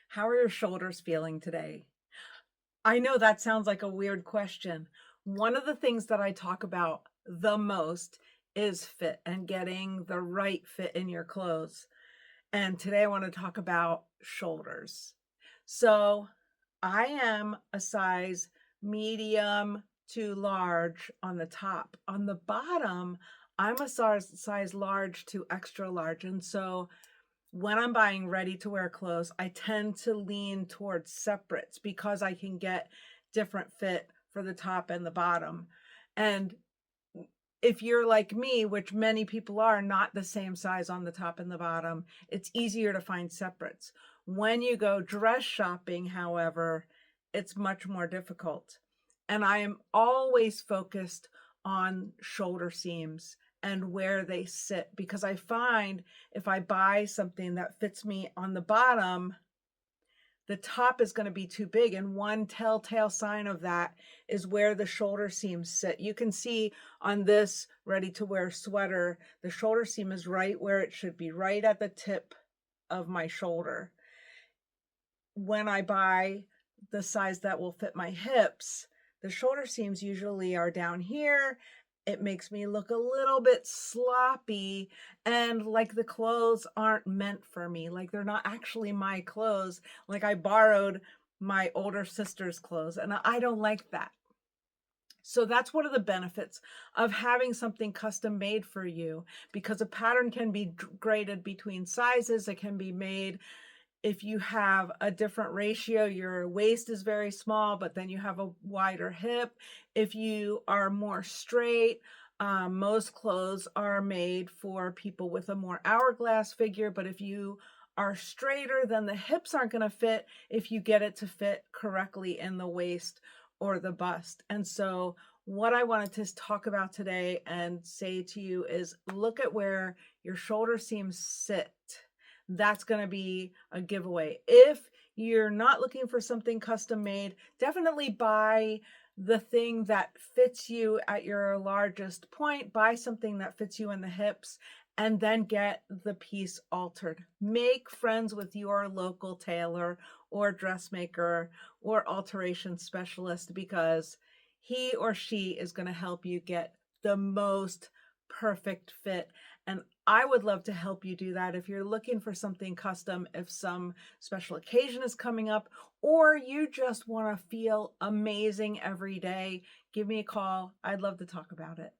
How are your shoulders feeling today? I know that sounds like a weird question. One of the things that I talk about the most is fit and getting the right fit in your clothes. And today I want to talk about shoulders. So I am a size medium to large on the top. On the bottom, I'm a size large to extra large. And so when I'm buying ready to wear clothes, I tend to lean towards separates because I can get different fit for the top and the bottom. And if you're like me, which many people are, not the same size on the top and the bottom, it's easier to find separates. When you go dress shopping, however, it's much more difficult. And I am always focused on shoulder seams and where they sit because I find if I buy something that fits me on the bottom, the top is gonna be too big, and one telltale sign of that is where the shoulder seams sit. You can see on this ready-to-wear sweater, the shoulder seam is right where it should be, right at the tip of my shoulder. When I buy the size that will fit my hips, the shoulder seams usually are down here. It makes me look a little bit sloppy and like the clothes aren't meant for me. Like they're not actually my clothes. Like I borrowed my older sister's clothes and I don't like that. So that's one of the benefits of having something custom made for you because a pattern can be graded between sizes. It can be made if you have a different ratio, your waist is very small, but then you have a wider hip. If you are more straight, most clothes are made for people with a more hourglass figure. But if you are straighter, then the hips aren't going to fit if you get it to fit correctly in the waist or the bust. And so, what I wanted to talk about today and say to you is look at where your shoulder seams sit. That's gonna be a giveaway. If you're not looking for something custom made, definitely buy the thing that fits you at your largest point. Buy something that fits you in the hips and then get the piece altered. Make friends with your local tailor or dressmaker or alteration specialist because he or she is going to help you get the most perfect fit. And I would love to help you do that if you're looking for something custom, if some special occasion is coming up, or you just want to feel amazing every day. Give me a call. I'd love to talk about it.